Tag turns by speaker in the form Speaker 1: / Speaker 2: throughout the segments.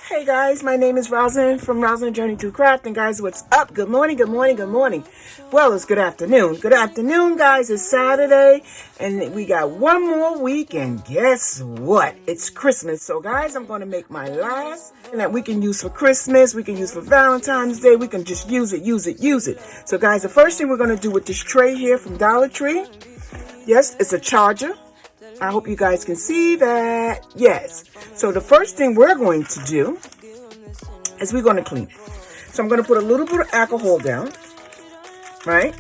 Speaker 1: Hey guys, my name is Roslyn from Roslyn Journey to Craft. And guys, what's up? Good morning, good morning, good morning. Well, it's good afternoon. Good afternoon, guys. It's Saturday and we got one more week. And guess what? It's Christmas. So guys, I'm going to make my last and that we can use for Christmas. We can use for Valentine's Day. We can just use it. So guys, the first thing we're going to do with this tray here from Dollar Tree. Yes, it's a charger. I hope you guys can see that. Yes. So the first thing we're going to do is we're going to clean it. So I'm going to put a little bit of alcohol down. Right?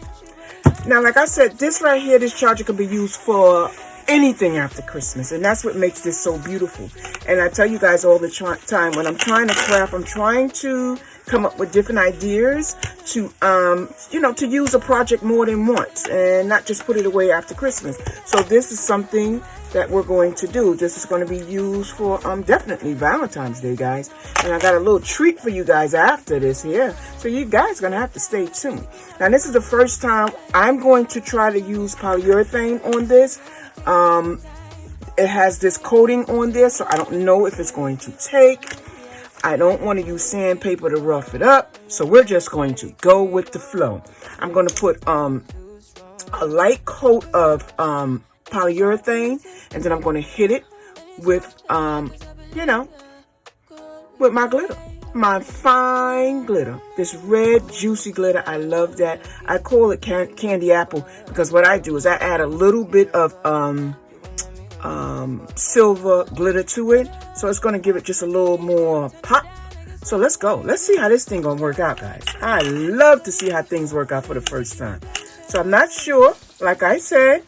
Speaker 1: Now, like I said, this right here, this charger can be used for anything after Christmas. And that's what makes this so beautiful. And I tell you guys all the time, when I'm trying to craft, I'm trying to come up with different ideas to, to use a project more than once and not just put it away after Christmas. So this is something that we're going to do. This is going to be used for definitely Valentine's Day, guys. And I got a little treat for you guys after this here. So you guys are going to have to stay tuned. Now, this is the first time I'm going to try to use polyurethane on this. It has this coating on there, so I don't know if it's going to take. I don't want to use sandpaper to rough it up, so we're just going to go with the flow. I'm going to put a light coat of polyurethane, and then I'm going to hit it with, with my glitter. My fine glitter. This red, juicy glitter. I love that. I call it candy apple because what I do is I add a little bit of silver glitter to it. So it's going to give it just a little more pop. So let's go. Let's see how this thing going to work out, guys. I love to see how things work out for the first time. So I'm not sure, like I said,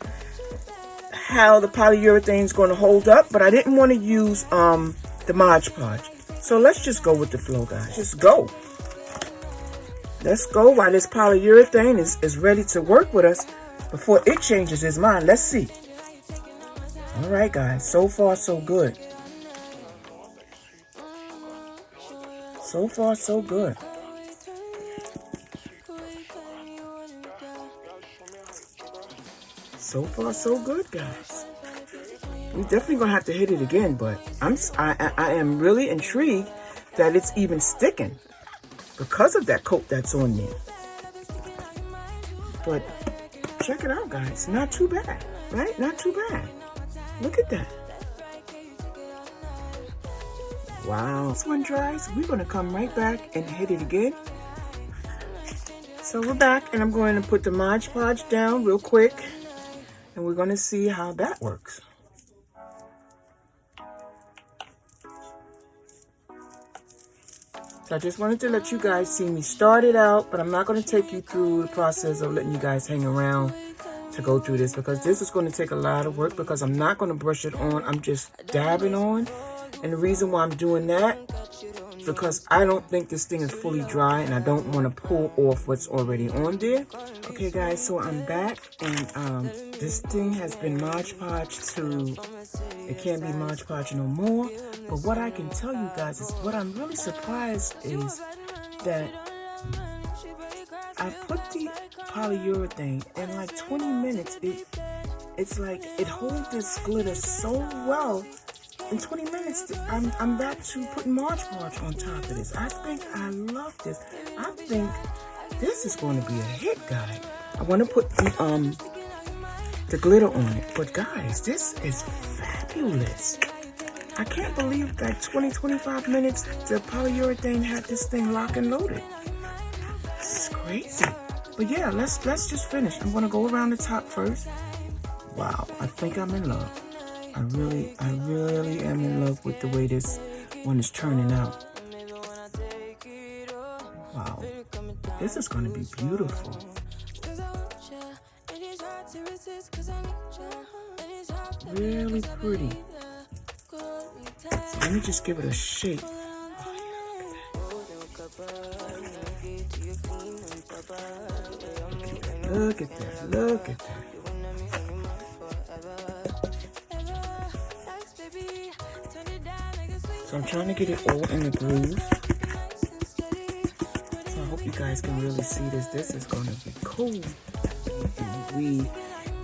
Speaker 1: how the polyurethane is going to hold up, but I didn't want to use the Mod Podge. So let's just go with the flow, guys. Just go. Let's go while this polyurethane is ready to work with us before it changes its mind. Let's see. All right, guys. So far, so good. So far, so good. So far, so good, guys. We're definitely gonna have to hit it again, but I am really intrigued that it's even sticking because of that coat that's on there. But check it out, guys. Not too bad, right? Not too bad. Look at that. Wow. This one dries. We're gonna come right back and hit it again. So we're back, and I'm going to put the Mod Podge down real quick, and we're gonna see how that works. So I just wanted to let you guys see me start it out, but I'm not going to take you through the process of letting you guys hang around to go through this because this is going to take a lot of work because I'm not going to brush it on. I'm just dabbing on. And the reason why I'm doing that is because I don't think this thing is fully dry and I don't want to pull off what's already on there. Okay, guys, so I'm back and this thing has been Mod Podge to, it can't be Mod Podge no more. But what I can tell you guys is what I'm really surprised is that I put the polyurethane in like 20 minutes. It's like it holds this glitter so well. In 20 minutes, I'm back to putting Mod Podge on top of this. I think I love this. I think this is going to be a hit, guys. I want to put the glitter on it. But guys, this is fabulous. I can't believe that 20-25 minutes the polyurethane had this thing locked and loaded. This is crazy. But yeah, let's just finish. I'm gonna go around the top first. Wow, I think I'm in love. I really am in love with the way this one is turning out. Wow, this is gonna be beautiful. Really pretty. So let me just give it a shake. Look at that. Look at that. So I'm trying to get it all in the groove. So I hope you guys can really see this. This is going to be cool.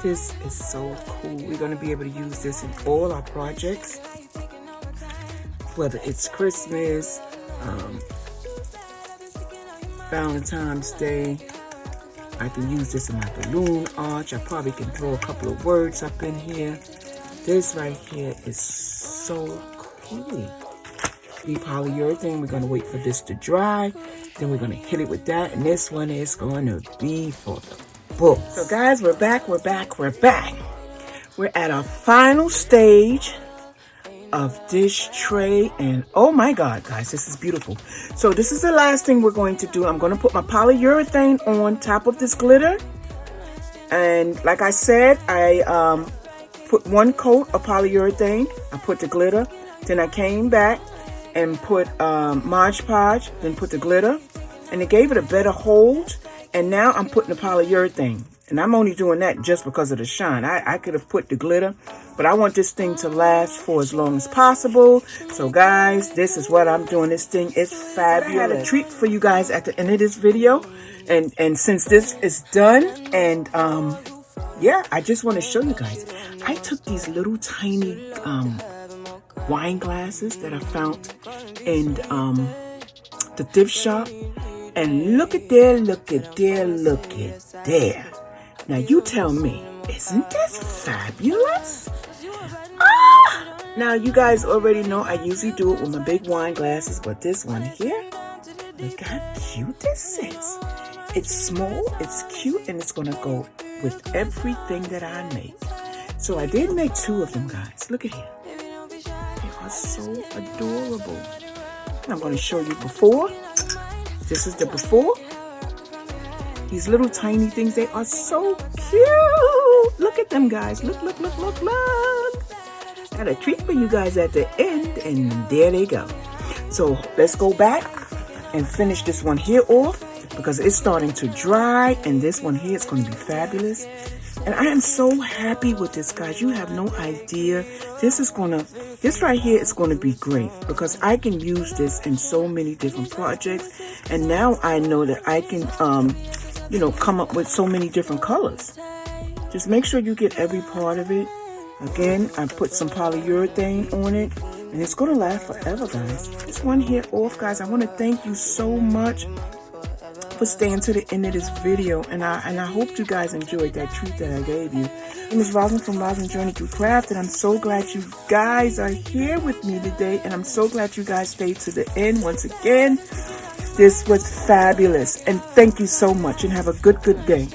Speaker 1: This is so cool. We're going to be able to use this in all our projects. whether it's Christmas, Valentine's Day. I can use this in my balloon arch. I probably can throw a couple of words up in here. This right here is so cool. The polyurethane, we're going to wait for this to dry. Then we're going to hit it with that. And this one is going to be for the book. So guys, we're back. We're at our final stage of this tray. And oh my God, guys, this is beautiful. So this is the last thing we're going to do. I'm going to put my polyurethane on top of this glitter. And like I said, I put one coat of polyurethane. I put the glitter. Then I came back and put Mod Podge, then put the glitter, and it gave it a better hold. And now I'm putting the polyurethane, and I'm only doing that just because of the shine. I could have put the glitter, but I want this thing to last for as long as possible. So guys, this is what I'm doing. This thing is fabulous. I had a treat for you guys at the end of this video, and since this is done, and yeah, I just want to show you guys. I took these little tiny wine glasses that I found in the thrift shop, and look at there. Now you tell me, isn't this fabulous? Now you guys already know I usually do it with my big wine glasses, but this one here, look how cute this is. It's small, it's cute, and it's gonna go with everything that I make. So I did make 2 of them, guys. Look at here. So adorable. I'm going to show you before. This is the before. These little tiny things, they are so cute. Look at them, guys. Look. Got a treat for you guys at the end, and there they go. So let's go back and finish this one here off because it's starting to dry, and this one here is going to be fabulous. And I am so happy with this, guys. You have no idea. This right here is going to be great because I can use this in so many different projects. And now I know that I can, come up with so many different colors. Just make sure you get every part of it. Again, I put some polyurethane on it, and it's going to last forever, guys. This one here off, guys. I want to thank you so much for staying to the end of this video, and I hope you guys enjoyed that treat that I gave you. My name is Roslyn from Roslyn Journey Through Craft, and I'm so glad you guys are here with me today, and I'm so glad you guys stayed to the end. Once again, this was fabulous, and thank you so much, and have a good day.